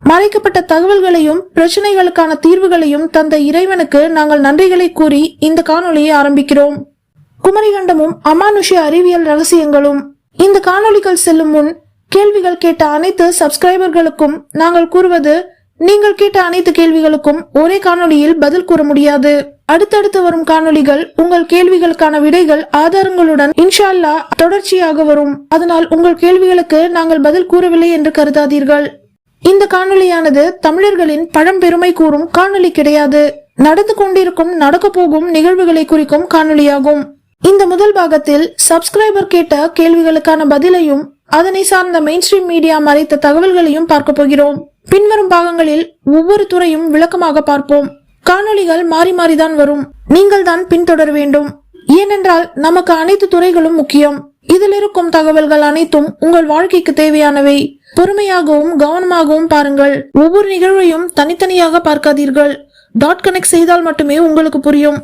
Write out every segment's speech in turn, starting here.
மறைக்கப்பட்ட தகவல்களையும் பிரச்சனைகளுக்கான தீர்வுகளையும் தந்த இறைவனுக்கு நாங்கள் நன்றிகளை கூறி இந்த காணொளியை ஆரம்பிக்கிறோம். குமரிகண்டமும் அமானுஷ்ய அறிவியல் ரகசியங்களும். இந்த காணொளிகள் செல்லும் முன் கேள்விகள் கேட்ட அனைத்து சப்ஸ்கிரைபர்களுக்கும் நாங்கள் கூறுவது, நீங்கள் கேட்ட அனைத்து கேள்விகளுக்கும் ஒரே காணொளியில் பதில் கூற முடியாது. அடுத்தடுத்து வரும் காணொளிகள் உங்கள் கேள்விகளுக்கான விடைகள் ஆதாரங்களுடன் இன்ஷா அல்லாஹ் தொடர்ச்சியாக வரும். அதனால் உங்கள் கேள்விகளுக்கு நாங்கள் பதில் கூறவில்லை என்று கருதாதீர்கள். இந்த காணொளியானது தமிழர்களின் பழம்பெருமை கூறும் காணொளி கிடையாது. நடந்து கொண்டிருக்கும் நடக்க போகும் நிகழ்வுகளை குறிக்கும் காணொளியாகும். இந்த முதல் பாகத்தில் சப்ஸ்கிரைபர் கேட்ட கேள்விகளுக்கான பதிலையும் அதனை சார்ந்த மெயின்ஸ்ட்ரீம் மீடியா மறைத்த தகவல்களையும் பார்க்க போகிறோம். பின்வரும் பாகங்களில் ஒவ்வொரு துறையும் விளக்கமாக பார்ப்போம். காணொளிகள் மாறி மாறிதான் வரும். நீங்கள் தான் பின்தொடர வேண்டும். ஏனென்றால் நமக்கு அனைத்து துறைகளும் முக்கியம். இதில் இருக்கும் தகவல்கள் அனைத்தும் உங்கள் வாழ்க்கைக்கு தேவையானவை. பொறுமையாகவும் கவனமாகவும் பாருங்கள். ஒவ்வொரு நிகழ்வையும் தனித்தனியாக பார்க்காதீர்கள். டாட் கனெக்ட் செய்தால் மட்டுமே உங்களுக்கு புரியும்.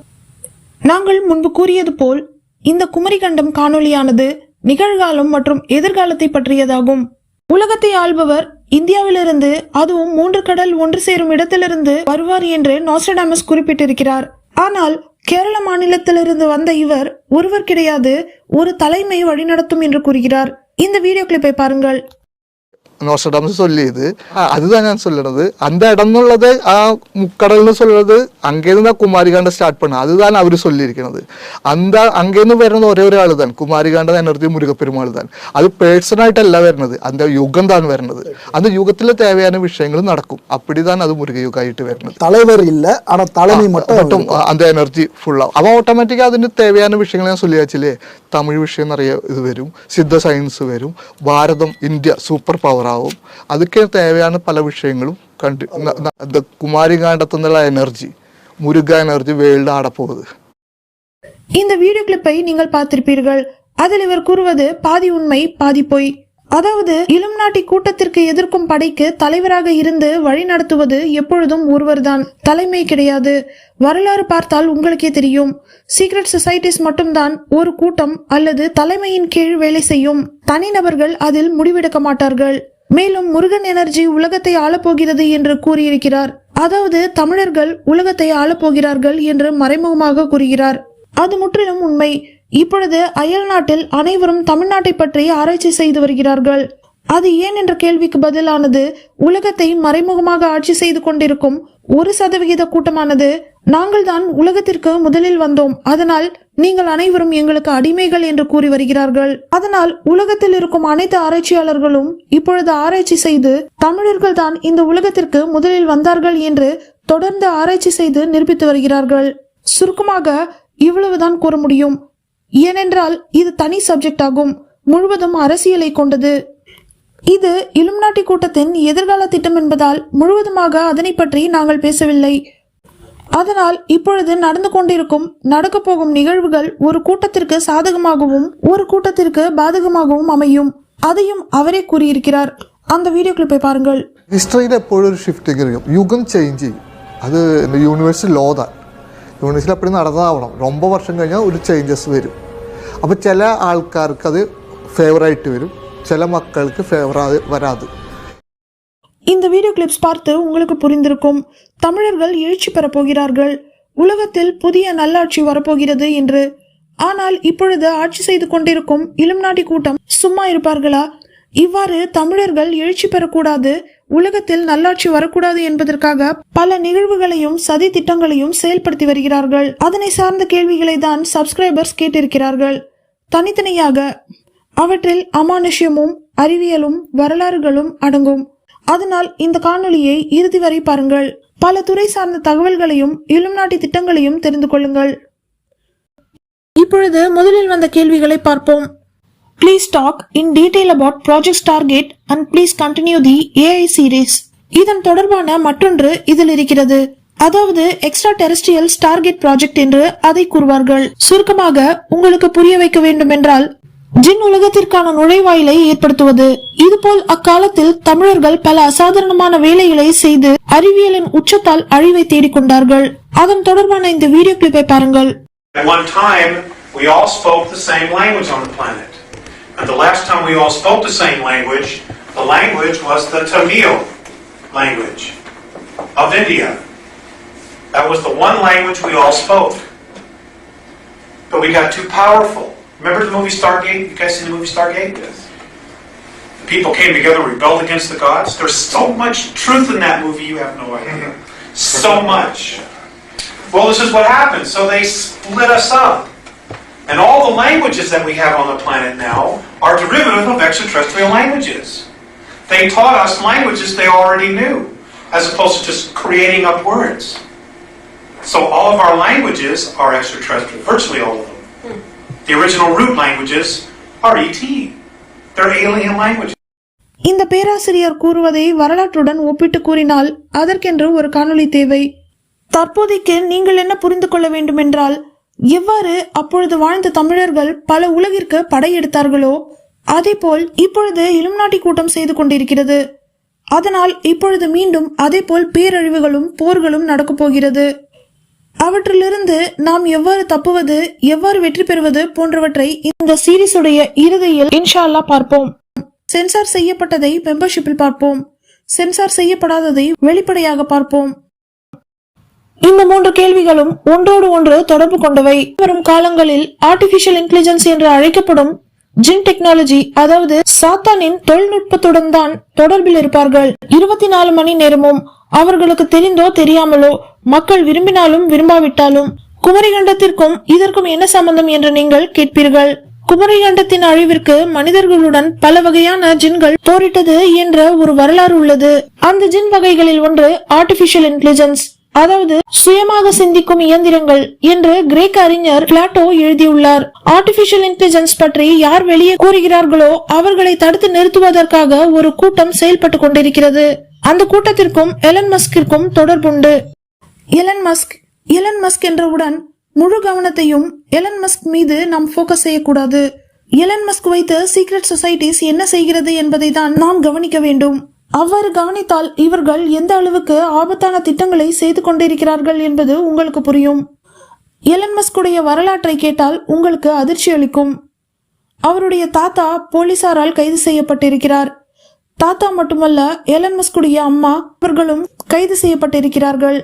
நாங்கள் முன்பு கூறியது போல் இந்த குமரிகண்டம் காணொளியானது நிகழ்காலம் மற்றும் எதிர்காலத்தை பற்றியதாகும். உலகத்தை ஆள்பவர் இந்தியாவிலிருந்து, அதுவும் 3 கடல் ஒன்று சேரும் இடத்திலிருந்து வருவார் என்று நோஸ்ட்ரடாமஸ் குறிப்பிட்டிருக்கிறார். ஆனால் கேரள மாநிலத்திலிருந்து வந்த இவர் ஒருவர் கிடையாது, ஒரு தலைமை வழிநடத்தும் என்று கூறுகிறார். இந்த வீடியோ கிளிப்பை பாருங்கள். நோஸ்ட்ரடாமஸ் சொல்லியது அதுதான் நான் சொல்றது. அந்த இடம்னுள்ளது முக்கடல்னு சொல்றது அங்கேருந்து தான் குமாரிகாண்டம் ஸ்டார்ட் பண்ண, அதுதான் அவரு சொல்லியிருக்கிறது. அந்த அங்கேருந்து വരുന്നത് ഒരേ ഒരാൾ தான், കുമാരികാണ്ഡം എനർജി മുരുകപ്പെരുമാൾ தான். അത് പേഴ്സണായിട്ടല്ല വരുന്നത്, அந்த யுகம் தான் വരുന്നത്. அந்த யுகத்துல தேவையான விஷயங்கள் நடக்கும். அப்படிதான் அது முருக யுகாയിട്ട് വരുന്നത്. தலைவர் இல்ல, ஆனா தலைமை மட்டும் அந்த எனர்ஜி ஃபுல்லா அவ ஆட்டோமேட்டிக்கா അതിന് தேவையான விஷயங்கள் ഞാൻ சொல்லியாச்சிலே. தமிழ் விஷயம் நிறைய இது வரும், சித்த சயின்ஸ் வரும், பாரதம் இந்தியா சூப்பர் பவர் ஆகும். அதுக்கு தேவையான பல விஷயங்களும் கண்டு இந்த குமாரிகாண்டத்துல எனர்ஜி முருக எனர்ஜி வேல்டு ஆட போகுது. இந்த வீடியோ கிளிப்பை நீங்கள் பார்த்திருப்பீர்கள். அதில் இவர் கூறுவது பாதி உண்மை பாதி பொய். அதாவது இளம் நாட்டி கூட்டத்திற்கு எதிர்க்கும் படைக்கு தலைவராக இருந்து வழி நடத்துவது எப்பொழுதும் ஒருவர்தான், தலைமை கிடையாது. வரலாறு பார்த்தால் உங்களுக்கே தெரியும். சீக்ரெட் சொசைட்டிஸ் மட்டும்தான் ஒரு கூட்டம் அல்லது தலைமையின் கீழ் வேலை செய்யும். தனிநபர்கள் அதில் முடிவெடுக்க மாட்டார்கள். மேலும் முருகன் எனர்ஜி உலகத்தை ஆளப்போகிறது என்று கூறியிருக்கிறார். அதாவது தமிழர்கள் உலகத்தை ஆளப்போகிறார்கள் என்று மறைமுகமாக கூறுகிறார். அது முற்றிலும் உண்மை. இப்பொழுது அயல் நாட்டில் அனைவரும் தமிழ்நாட்டை பற்றி ஆராய்ச்சி செய்து வருகிறார்கள். அது ஏன் என்ற கேள்விக்கு பதிலானது, உலகத்தை மறைமுகமாக ஆட்சி செய்து கொண்டிருக்கும் 1% கூட்டமானது நாங்கள் தான் உலகத்திற்கு முதலில் வந்தோம், அதனால் நீங்கள் அனைவரும் எங்களுக்கு அடிமைகள் என்று கூறி வருகிறார்கள். அதனால் உலகத்தில் இருக்கும் அனைத்து ஆராய்ச்சியாளர்களும் இப்பொழுது ஆராய்ச்சி செய்து தமிழர்கள் தான் இந்த உலகத்திற்கு முதலில் வந்தார்கள் என்று தொடர்ந்து ஆராய்ச்சி செய்து நிரூபித்து வருகிறார்கள். சுருக்கமாக இவ்வளவுதான் கூற முடியும். ஏனென்றால் இது தனி சப்ஜெக்ட் ஆகும், முழுவதும் அரசியலை கொண்டது. இது இலுமினாட்டி கூட்டத்தின் எதிர்கால திட்டம் என்பதால் முழுவதுமாக அதனை பற்றி நாங்கள் பேசவில்லை. அதனால் இப்பொழுது நடந்து கொண்டிருக்கும் நடக்க போகும் நிகழ்வுகள் ஒரு கூட்டத்திற்கு சாதகமாகவும் ஒரு கூட்டத்திற்கு பாதகமாகவும் அமையும். அதையும் அவரே கூறியிருக்கிறார். அந்த வீடியோ கிளிப்பை பாருங்கள். ஹிஸ்டரியில் எப்பொழுது ஒரு ஷிஃப்டிங் இருக்கும், யுகம் சேஞ்ச் ചെയ്യും. அது இந்த യൂണിവേഴ്സ് ലോ தான். യൂണിവേഴ്സിൽ அப்படி നടന്നതാവണം. ரொம்ப வருஷம் കഴിഞ്ഞാൽ ഒരു ചേഞ്ചസ് വരും. അപ്പോൾ ചില ആൾക്കാർക്ക് അത് ഫേവറായിട്ട് വരും, சில மக்களுக்கு ஃபேவராக வராது. இந்த வீடியோ கிளிப்ஸ் பார்த்து உங்களுக்கு புரிந்திருக்கும். தமிழர்கள் எழுச்சி பெற போகிறார்கள், உலகத்தில் புதிய நல்லாட்சி வரப்போகிறது என்று. ஆனால் இப்பொழுது ஆட்சி செய்து கொண்டிருக்கும் இலுமினாட்டி கூட்டம் சும்மா இருப்பார்களா? இவ்வாறு தமிழர்கள் எழுச்சி பெறக்கூடாது, உலகத்தில் நல்லாட்சி வரக்கூடாது என்பதற்காக பல நிகழ்வுகளையும் சதி திட்டங்களையும் செயல்படுத்தி வருகிறார்கள். அதனை சார்ந்த கேள்விகளை தான் சப்ஸ்கிரைபர்ஸ் கேட்டிருக்கிறார்கள் தனித்தனியாக. அவற்றில் அமானுஷ்யமும் அறிவியலும் வரலாறுகளும் அடங்கும். அதனால் இந்த காணொளியை இறுதி வரை பாருங்கள். பல துறை சார்ந்த தகவல்களையும் இலுமினாட்டி திட்டங்களையும் தெரிந்து கொள்ளுங்கள். இப்பொழுது முதலில் வந்த கேள்விகளை பார்ப்போம். Please talk in detail about Project Stargate and please continue the AI series. இதன் தொடர்பான மற்றொன்று இதில் இருக்கிறது. அதாவது எக்ஸ்ட்ரா டெரெஸ்ட்ரியல் ஸ்டார்கேட் ப்ராஜெக்ட் என்று அதை கூறுவார்கள். சுருக்கமாக உங்களுக்கு புரிய வைக்க வேண்டும் என்றால், ஜின் உலகத்திற்கான நுழைவாயிலை ஏற்படுத்துவது. இதுபோல் அக்காலத்தில் தமிழர்கள் பல அசாதாரணமான வேலைகளை செய்து அறிவியலின் உச்சத்தால் அழிவை தேடிக்கொண்டார்கள். அதன் தொடர்பான இந்த வீடியோ கிளிப்பை பாருங்கள். At one time, we all spoke the same language on the planet. And the last time we all spoke the same language, the language was the Tamil language of India. That was the one language we all spoke. But we got too powerful. Remember the movie Stargate? You guys seen the movie Stargate? Yes. People came together, rebelled against the gods. There's so much truth in that movie, you have no idea. So much. Well, this is what happened. So they split us up. And all the languages that we have on the planet now are derivative of extraterrestrial languages. They taught us languages they already knew, as opposed to just creating up words. So all of our languages are extraterrestrial, virtually all of them. The original root languages are ET. They're alien languages. இந்த பேராசிரியர் கூறுவதை வரலாற்றுடன் ஒப்பிட்டு கூறினால் அதற்கென்று ஒரு காணொளி தேவை. தற்போதைக்கு நீங்கள் என்ன புரிந்து கொள்ள வேண்டும் என்றால், எவ்வாறு அப்பொழுது வாழ்ந்த தமிழர்கள் பல உலகிற்கு படையெடுத்தார்களோ அதேபோல் இப்பொழுது இலுமினாட்டி கூட்டம் செய்து கொண்டிருக்கிறது. அதனால் இப்பொழுது மீண்டும் அதேபோல் பேரழிவுகளும் போர்களும் நடக்கப் போகிறது. அவற்றிலிருந்து நாம் எவ்வாறு தப்புவது, எவ்வாறு வெற்றி பெறுவது போன்றவற்றை இந்த சீரிஸுடைய இறுதியில் இன்ஷா அல்லாஹ் பார்ப்போம். சென்சார் செய்யப்பட்டதை மெம்பர்ஷிப்பில் பார்ப்போம், சென்சார் செய்யப்படாததை வெளிப்படையாக பார்ப்போம். இந்த 3 கேள்விகளும் ஒன்றோடு ஒன்று தொடர்பு கொண்டவை. வரும் காலங்களில் ஆர்டிபிஷியல் இன்டெலிஜென்ஸ் என்று அழைக்கப்படும் ஜின் டெக்னாலஜி, அதாவது சாத்தானின் தொழில்நுட்பத்துடன் தான் தொடர்பில் இருப்பார்கள். 24 மணி நேரமும் அவர்களுக்கு தெரிந்தோ தெரியாமலோ, மக்கள் விரும்பினாலும் விரும்பாவிட்டாலும். குமரிகண்டத்திற்கும் இதற்கும் என்ன சம்பந்தம் என்று நீங்கள் கேட்பீர்கள். குமரிகண்டத்தின் அழிவிற்கு மனிதர்களுடன் பல வகையான ஜின்கள் போரிட்டது என்ற ஒரு வரலாறு உள்ளது. அந்த ஜின் வகைகளில் ஒன்று ஆர்டிபிஷியல் இன்டெலிஜென்ஸ், அதாவது சுயமாக சிந்திக்கும் இயந்திரங்கள் என்று கிரேக்க அறிஞர் பிளாட்டோ எழுதியுள்ளார். ஆர்டிபிஷியல் இன்டெலிஜென்ஸ் பற்றி யார் வெளியே கூறுகிறார்களோ அவர்களை தடுத்து நிறுத்துவதற்காக ஒரு கூட்டம் செயல்பட்டு கொண்டிருக்கிறது. அந்த கூட்டத்திற்கும் எலன் மஸ்கிற்கும் தொடர்புண்டு. எலன் மஸ்க் என்றவுடன் முழு கவனத்தையும் எலன் மஸ்க் மீது நாம் போக்கஸ் செய்யக்கூடாது. எலன் மஸ்க் வைத்து சீக்ரெட் சொசைட்டிஸ் என்ன செய்கிறது என்பதை தான் நாம் கவனிக்க வேண்டும். அவ்வாறு கவனித்தால் இவர்கள் எந்த அளவுக்கு ஆபத்தான திட்டங்களை செய்து கொண்டிருக்கிறார்கள் என்பது உங்களுக்கு புரியும். எலன் மஸ்குடைய வரலாற்றை கேட்டால் உங்களுக்கு அதிர்ச்சி அளிக்கும். அவருடைய தாத்தா போலீசாரால் கைது செய்யப்பட்டிருக்கிறார். தாத்தா மட்டுமல்ல, எலன் மஸ்குடைய அம்மா அவர்களும் கைது செய்யப்பட்டிருக்கிறார்கள்.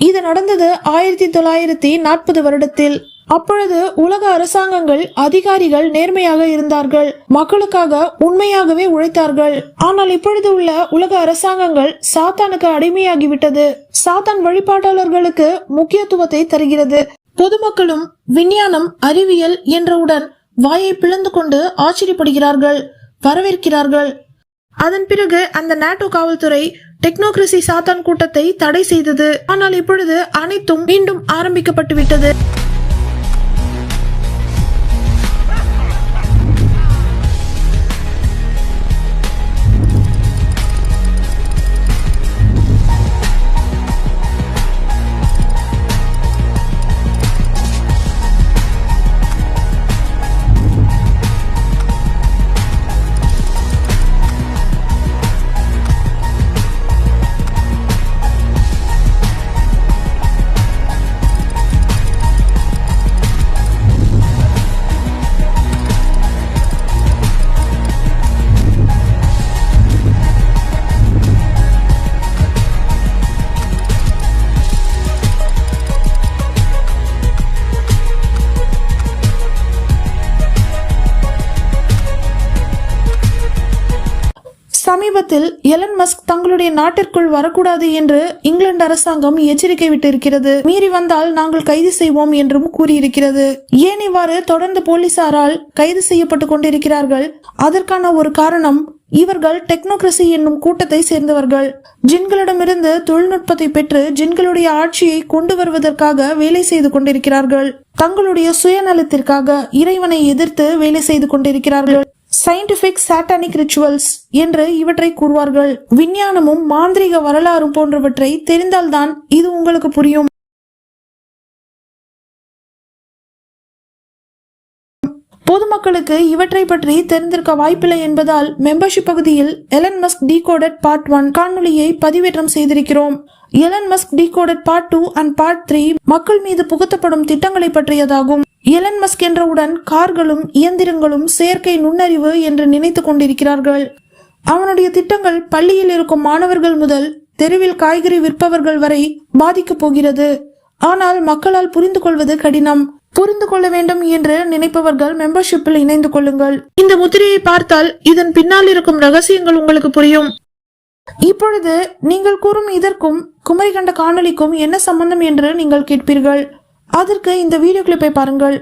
இது நடந்தது 1940 வருடத்தில். அப்பொழுது உலக அரசாங்கங்கள், அதிகாரிகள் நேர்மையாக இருந்தார்கள், மக்களுக்காக உண்மையாகவே உழைத்தார்கள். ஆனால் இப்பொழுது உள்ள உலக அரசாங்கங்கள் சாத்தானுக்கு அடிமையாகிவிட்டது. சாத்தான் வழிபாட்டாளர்களுக்கு முக்கியத்துவத்தை தருகிறது. பொதுமக்களும் விஞ்ஞானம், அறிவியல் என்றவுடன் வாயை பிளந்து கொண்டு ஆச்சரியப்படுகிறார்கள், வரவேற்கிறார்கள். அதன் பிறகு அந்த நாட்டோ காவல்துறை டெக்னோக்ரசி சாத்தான் கூட்டத்தை தடை செய்தது. ஆனால் இப்பொழுது அனைத்தும் மீண்டும் ஆரம்பிக்கப்பட்டு விட்டது. சமீபத்தில் எலன் மஸ்க் தங்களுடைய நாட்டிற்குள் வரக்கூடாது என்று இங்கிலாந்து அரசாங்கம் எச்சரிக்கை விட்டிருக்கிறது. மீறி வந்தால் நாங்கள் கைது செய்வோம் என்றும் கூறியிருக்கிறது. ஏன் இவ்வாறு தொடர்ந்து போலீசாரால் கைது செய்யப்பட்டு கொண்டிருக்கிறார்கள்? அதற்கான ஒரு காரணம், இவர்கள் டெக்னோக்ரசி என்னும் கூட்டத்தை சேர்ந்தவர்கள். ஜின்களிடமிருந்து தொழில்நுட்பத்தை பெற்று ஜின்களுடைய ஆட்சியை கொண்டு வருவதற்காக வேலை செய்து கொண்டிருக்கிறார்கள். தங்களுடைய சுயநலத்திற்காக இறைவனை எதிர்த்து வேலை செய்து கொண்டிருக்கிறார்கள். சயின்டிபிக் சாட்டானிக் ரிச்சுவல்ஸ் என்று இவற்றை கூறுவார்கள். விஞ்ஞானமும் மாந்திரிக வரலாறும் போன்றவற்றை தெரிந்தால்தான் இது உங்களுக்கு புரியும். பொதுமக்களுக்கு இவற்றை பற்றி தெரிந்திருக்க வாய்ப்பில்லை என்பதால் மெம்பர்ஷிப் பகுதியில் எலன் மஸ்க் டிகோடட் பார்ட் 1 காணொளியை பதிவேற்றம் செய்திருக்கிறோம். Elon Musk decoded part 2 and part 3 மக்கள் மீது புகுத்தப்படும் திட்டங்களை பற்றியதாகும். எலன் மஸ்க் என்றவுடன் கார்களும் இயந்திரங்களும் செயற்கை நுண்ணறிவு என்று நினைத்து கொண்டிருக்கிறார்கள். அவனுடைய திட்டங்கள் பள்ளியில் இருக்கும் மாணவர்கள் முதல் தெருவில் காய்கறி விற்பவர்கள் வரை பாதிக்கப் போகிறது. ஆனால் மக்களால் புரிந்து கொள்வது கடினம். புரிந்து கொள்ள வேண்டும் என்று நினைப்பவர்கள் மெம்பர்ஷிப்பில் இணைந்து கொள்ளுங்கள். இந்த முத்திரையை பார்த்தால் இதன் பின்னால் இருக்கும் ரகசியங்கள் உங்களுக்கு புரியும். இப்பொழுது நீங்கள் கூறும் இதற்கும் குமரிகண்ட காணொளிக்கும் என்ன சம்பந்தம் என்று நீங்கள் கேட்பீர்கள். அதற்கு இந்த வீடியோ கிளிப்பை பாருங்கள்.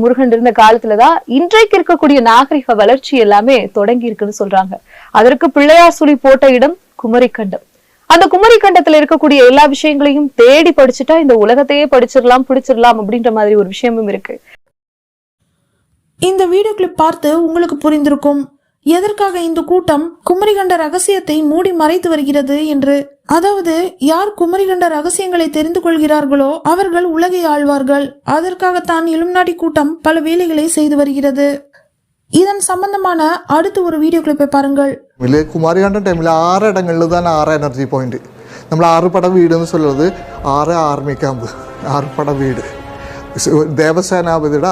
முருகன் இருந்த காலத்துலதான் இன்றைக்கு இருக்கக்கூடிய நாகரிக வளர்ச்சி எல்லாமே தொடங்கி இருக்குன்னு சொல்றாங்க. அதற்கு பிள்ளையார் சுழி போட்ட இடம் குமரிக்கண்டம். அந்த குமரிக்கண்டத்துல இருக்கக்கூடிய எல்லா விஷயங்களையும் தேடி படிச்சுட்டா இந்த உலகத்தையே படிச்சிடலாம் பிடிச்சிடலாம் அப்படின்ற மாதிரி ஒரு விஷயமும் இருக்கு. இந்த வீடியோ கிளிப் பார்த்து உங்களுக்கு புரிந்திருக்கும் எதற்காக இந்த கூட்டம் குமரிகண்ட ரகசியத்தை மூடி மறைத்து வருகிறது என்று. அதாவது யார் குமரிகண்ட ரகசியங்களை தெரிந்து கொள்கிறார்களோ அவர்கள் உலகை ஆழ்வார்கள். அதற்காகத்தான் இலுமினாட்டி கூட்டம் பல வேலைகளை செய்து வருகிறது. இதன் சம்பந்தமான அடுத்த ஒரு வீடியோ கிளிப்பை பாருங்கள். കുമാരികണ്ഠൻ ടൈമിൽ 6 ഇടങ്ങളിൽ തന്നെ 6 എനർജി പോയിന്റ്. നമ്മൾ 6 പട വീട് എന്ന് சொல்றது 6 ആർമി ക്യാമ്പ്, 6 പട വീട് தேவசேனாபதியோட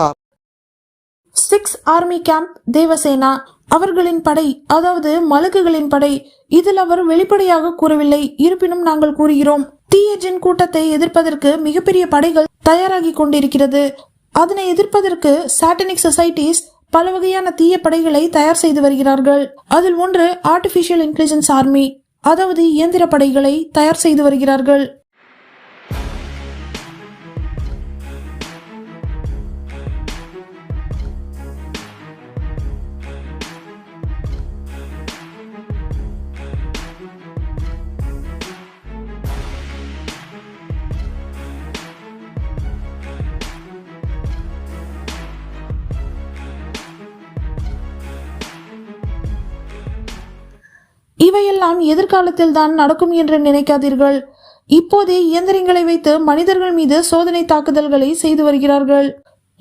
6 ஆர்மி கேம்ப் தேவசேனா அவர்களின் படை, அதாவது மலக்குகளின் படை. இதில் அவர் வெளிப்படையாக கூறவில்லை. இருப்பினும் நாங்கள் கூறுகிறோம், தீய ஜின் கூட்டத்தை எதிர்ப்பதற்கு மிகப்பெரிய படைகள் தயாராகி கொண்டிருக்கிறது. அதனை எதிர்ப்பதற்கு சாட்டனிக் சொசைட்டிஸ் பல வகையான தீய படைகளை தயார் செய்து வருகிறார்கள். அதில் ஒன்று ஆர்டிபிஷியல் இன்டெலிஜென்ஸ் ஆர்மி, அதாவது இயந்திர படைகளை தயார் செய்து வருகிறார்கள். இவையெல்லாம் எதிர்காலத்தில் தான் நடக்கும் என்று நினைக்காதீர்கள். இப்போதே இயந்திரங்களை வைத்து மனிதர்கள் மீது சோதனை தாக்குதல்களை செய்து வருகிறார்கள்.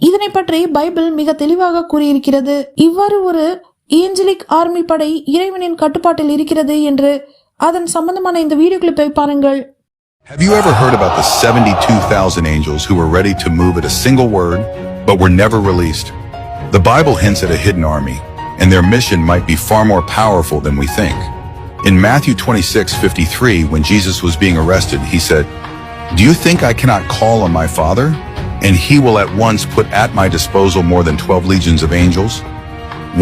இதனை பற்றி பைபிள் மிக தெளிவாக கூறியிருக்கிறது. இவ்வாறு ஒரு ஏஞ்சலிக் ஆர்மி படை இறைவனின் கட்டுப்பாட்டில் இருக்கிறது என்று. அதன் சம்பந்தமான இந்த வீடியோ கிளிப்பை பாருங்கள். Have you ever heard about the 72,000 angels who were ready to move at a single word, but were never released? The Bible hints at a hidden army, and their mission might be far more powerful than we think. In Matthew 26:53, when Jesus was being arrested, he said, "Do you think I cannot call on my Father, and he will at once put at my disposal more than 12 legions of angels?"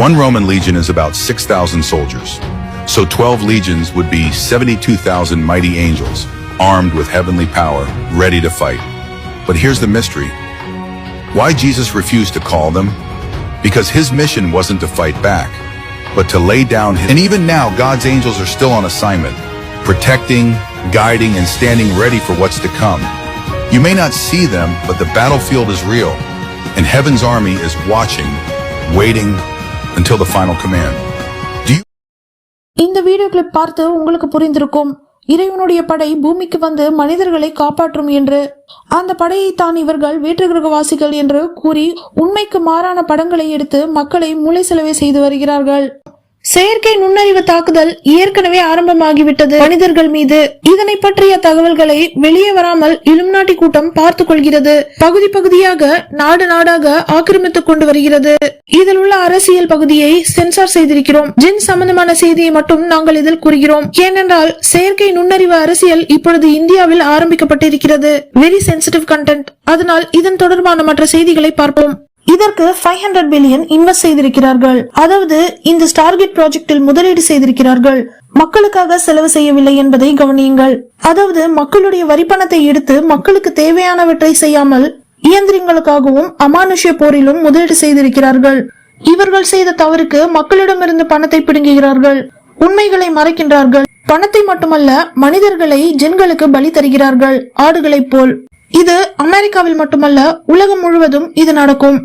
One Roman legion is about 6,000 soldiers, so 12 legions would be 72,000 mighty angels, armed with heavenly power, ready to fight. But here's the mystery. Why Jesus refused to call them? Because his mission wasn't to fight back, but to lay down his... And even now, God's angels are still on assignment, protecting, guiding, and standing ready for what's to come. You may not see them, but the battlefield is real, and heaven's army is watching, waiting until the final command. Do you... இந்த video clip பார்த்து உங்களுக்கு புரிந்திருக்கும், இறைவனுடைய படை பூமிக்கு வந்து மனிதர்களை காப்பாற்றும் என்று. அந்த படையை தான் இவர்கள் வேற்றுகிரகவாசிகள் என்று கூறி உண்மைக்கு மாறான படங்களை எடுத்து மக்களை மூளை செலவை செய்து வருகிறார்கள். செயற்கை நுண்ணறிவு தாக்குதல் ஏற்கனவே ஆரம்பமாகிவிட்டது மனிதர்கள் மீது. இதனை பற்றிய தகவல்களை வெளியே வராமல் இலுமினாட்டி கூட்டம் பார்த்துக் கொள்கிறது. பகுதி பகுதியாக நாடு நாடாக ஆக்கிரமித்துக் கொண்டு வருகிறது. இதில் உள்ள அரசியல் பகுதியை சென்சார் செய்திருக்கிறோம். ஜின் சம்பந்தமான செய்தியை மட்டும் நாங்கள் இதில் கூறுகிறோம். ஏனென்றால் செயற்கை நுண்ணறிவு அரசியல் இப்பொழுது இந்தியாவில் ஆரம்பிக்கப்பட்டிருக்கிறது. Very sensitive content. அதனால் இதன் தொடர்பான மற்ற செய்திகளை பார்ப்போம். இதற்கு 500 பில்லியன் இன்வெஸ்ட் செய்திருக்கிறார்கள். அதாவது இந்த ஸ்டார்கேட் ப்ராஜெக்டில் முதலீடு செய்திருக்கிறார்கள். மக்களுக்காக செலவு செய்யவில்லை என்பதை கவனியுங்கள். அதாவது மக்களுடைய வரிப்பணத்தை எடுத்து மக்களுக்கு தேவையானவற்றை செய்யாமல் இயந்திரங்களுக்காகவும் அமானுஷ்ய போரிலும் முதலீடு செய்திருக்கிறார்கள். இவர்கள் செய்த தவறுக்கு மக்களிடமிருந்து பணத்தை பிடுங்குகிறார்கள், உண்மைகளை மறைக்கின்றார்கள். பணத்தை மட்டுமல்ல, மனிதர்களை ஜின்களுக்கு பலி தருகிறார்கள், ஆடுகளைப் போல். இது அமெரிக்காவில் மட்டுமல்ல, உலகம் முழுவதும் இது நடக்கும்.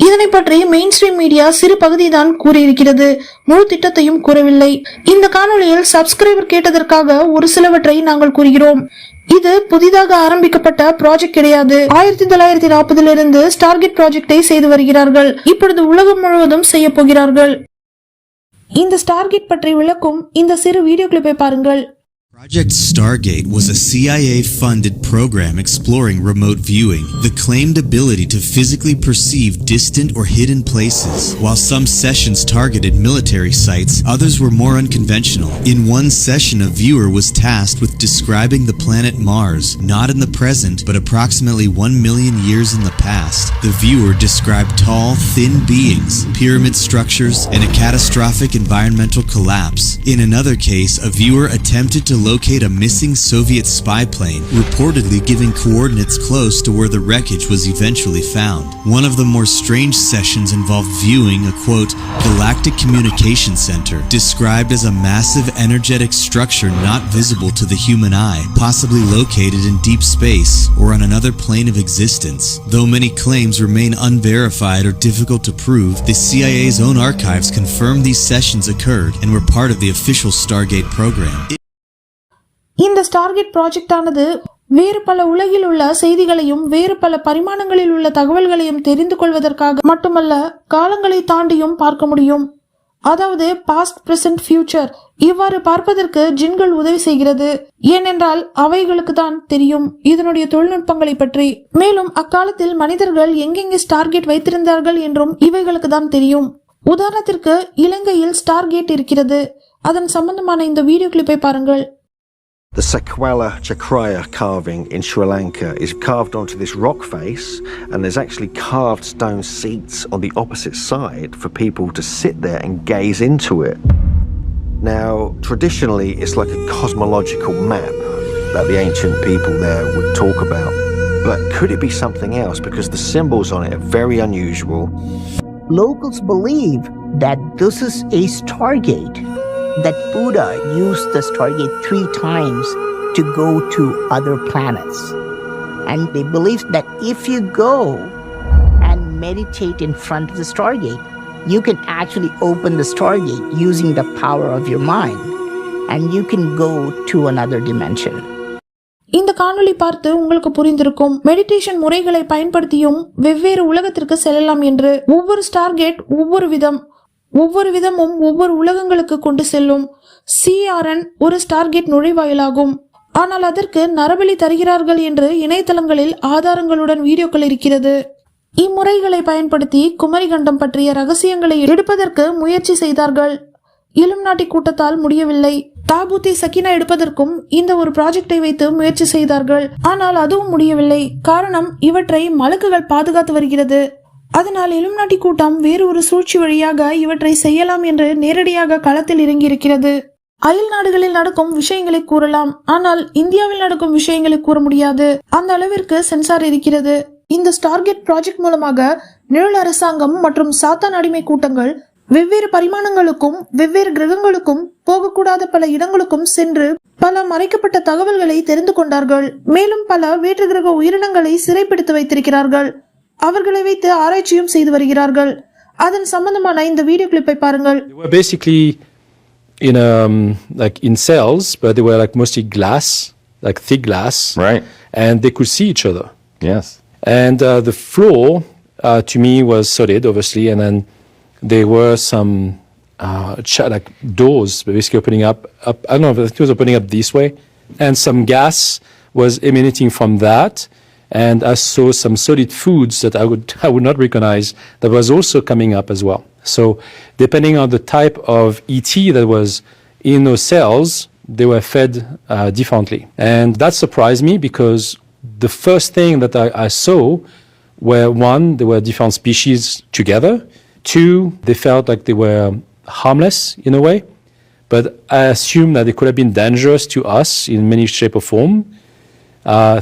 இதனை பற்றி மெயின் ஸ்ட்ரீம் மீடியா சிறு பகுதி தான் கூறியிருக்கிறது, முழு திட்டத்தையும் கூறவில்லை. இந்த காணொளியில் சப்ஸ்கிரைபர் கேட்டதற்காக ஒரு சிலவற்றை நாங்கள் கூறுகிறோம். இது புதிதாக ஆரம்பிக்கப்பட்ட ப்ராஜெக்ட் கிடையாது. 1940 ஸ்டார்கேட் ப்ராஜெக்டை செய்து வருகிறார்கள். இப்பொழுது உலகம் முழுவதும் செய்ய போகிறார்கள். இந்த ஸ்டார்கேட் பற்றி விளக்கும் இந்த சிறு வீடியோ கிளிப்பை பாருங்கள். Project Stargate was a CIA-funded program exploring remote viewing, the claimed ability to physically perceive distant or hidden places. While some sessions targeted military sites, others were more unconventional. In one session, a viewer was tasked with describing the planet Mars, not in the present, but approximately 1 million years in the past. The viewer described tall, thin beings, pyramid structures, and a catastrophic environmental collapse. In another case, a viewer attempted to locate a missing Soviet spy plane, reportedly giving coordinates close to where the wreckage was eventually found. One of the more strange sessions involved viewing a, quote, galactic communication center, described as a massive energetic structure not visible to the human eye, possibly located in deep space or on another plane of existence. Though many claims remain unverified or difficult to prove, the CIA's own archives confirm these sessions occurred and were part of the official Stargate program. இந்த Stargate project ஆனது வேறு பல உலகில் உள்ள செய்திகளையும் வேறு பல பரிமாணங்களில் உள்ள தகவல்களையும் தெரிந்து கொள்வதற்காக மட்டுமல்ல, காலங்களை தாண்டியும் பார்க்க முடியும். அதாவது பாஸ்ட், பிரசன்ட், ஃபியூச்சர் இவ்வாறு பார்ப்பதற்கு ஜின்கள் உதவி செய்கிறது. ஏனென்றால் அவைகளுக்கு தான் தெரியும் இதனுடைய தொழில்நுட்பங்களை பற்றி. மேலும் அக்காலத்தில் மனிதர்கள் எங்கெங்கே ஸ்டார்கேட் வைத்திருந்தார்கள் என்றும் இவைகளுக்கு தான் தெரியும். உதாரணத்திற்கு இலங்கையில் ஸ்டார்கேட் இருக்கிறது. அதன் சம்பந்தமான இந்த வீடியோ கிளிப்பை பாருங்கள். The Sequela Chakraya carving in Sri Lanka is carved onto this rock face, and there's actually carved stone seats on the opposite side for people to sit there and gaze into it. Now, traditionally, it's like a cosmological map that the ancient people there would talk about. But could it be something else? Because the symbols on it are very unusual. Locals believe that this is a stargate, that Buddha used the stargate 3 times to go to other planets. And they believe that if you go and meditate in front of the stargate, you can actually open the stargate using the power of your mind, and you can go to another dimension. இந்த காணொளி பார்த்து உங்களுக்கு புரிந்திருக்கும், meditation முறைகளை பயன்படுத்தியும் வெவ்வேறு உலகத்திற்கு செல்லலாம் என்று. ஒவ்வொரு ஸ்டார்கேட் ஒவ்வொரு விதமும் ஒவ்வொரு உலகங்களுக்கு கொண்டு செல்லும். CRN ஒரு ஸ்டார்கேட் நுழைவாயிலாகும். ஆனால் அதற்கு நரபலி தருகிறார்கள் என்று இணையதளங்களில் ஆதாரங்களுடன் வீடியோக்கள் இருக்கிறது. இம்முறைகளை பயன்படுத்தி குமரிகண்டம் பற்றிய ரகசியங்களை எடுப்பதற்கு முயற்சி செய்தார்கள். இலுமினாட்டி கூட்டத்தால் முடியவில்லை. தாபூத்தி சக்கினா எடுப்பதற்கும் இந்த ஒரு ப்ராஜெக்டை வைத்து முயற்சி செய்தார்கள். ஆனால் அதுவும் முடியவில்லை. காரணம், இவற்றை மலக்குகள் பாதுகாத்து வருகிறது. அதனால் இலுமினாட்டி கூட்டம் வேறு ஒரு சூழ்ச்சி வழியாக இவற்றை செய்யலாம் என்று நேரடியாக களத்தில் இறங்கியிருக்கிறது. அயல் நாடுகளில் நடக்கும் விஷயங்களை கூறலாம், ஆனால் இந்தியாவில் நடக்கும் விஷயங்களை கூற முடியாது. அந்த அளவிற்கு சென்சார் இருக்கிறது. இந்த ஸ்டார்கேட் ப்ராஜெக்ட் மூலமாக நிழல் அரசாங்கம் மற்றும் சாத்தான் அடிமை கூட்டங்கள் வெவ்வேறு பரிமாணங்களுக்கும் வெவ்வேறு கிரகங்களுக்கும் போகக்கூடாத பல இடங்களுக்கும் சென்று பல மறைக்கப்பட்ட தகவல்களை தெரிந்து கொண்டார்கள். மேலும் பல வேற்று கிரக உயிரினங்களை சிறைப்பிடித்து வைத்திருக்கிறார்கள். அவர்களை வைத்து ஆராய்ச்சியும் செய்து வருகிறார்கள். அதன் சம்பந்தமான இந்த வீடியோ கிளிப்பை பாருங்கள். They were basically in cells, but they were like mostly glass, like thick glass, right? And they could see each other. Yes. And the floor to me was solid, obviously, and then there were some like doors basically opening up. I don't know, I think it was opening up this way, and some gas was emanating from that. And I saw some solid foods that I would not recognize that was also coming up as well. So depending on the type of ET that was in those cells, they were fed differently. And that surprised me because the first thing that I saw were, one, there were different species together. Two, they felt like they were harmless in a way. But I assumed that they could have been dangerous to us in many shape or form.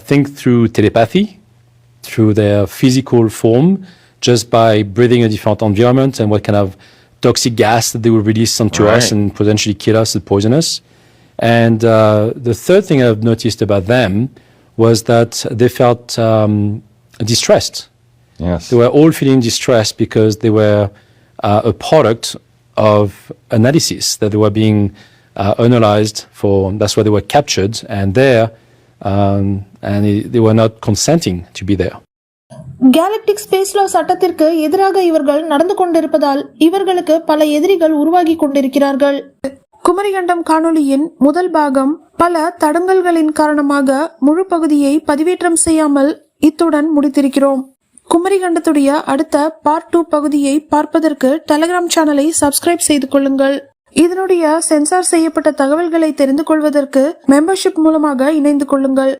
Think through telepathy, through their physical form, just by breathing a different environment and what kind of toxic gas that they would release onto us and potentially kill us and poison us. And the third thing I've noticed about them was that they felt distressed. Yes. They were all feeling distressed because they were a product of analysis, that they were being analyzed for, that's why they were captured and there. And they were not consenting to be there. Galactic space law சட்டத்திற்கு எதிராக இவர்கள் நடந்து கொண்டிருப்பதால் இவர்களுக்கு பல எதிரிகள் உருவாகி கொண்டிருக்கிறார்கள். குமரிகண்டம் காணொளியின் முதல் பாகம் பல தடங்கல்களின் காரணமாக முழு பகுதியை பதிவேற்றம் செய்யாமல் இத்துடன் முடித்திருக்கிறோம். குமரிகண்டத்துடைய அடுத்த பார்ட் 2 பகுதியை பார்ப்பதற்கு டெலிகிராம் சேனலை சப்ஸ்கிரைப் செய்து கொள்ளுங்கள். இதனுடைய சென்சார் செய்யப்பட்ட தகவல்களை தெரிந்து கொள்வதற்கு மெம்பர்ஷிப் மூலமாக இணைந்து கொள்ளுங்கள்.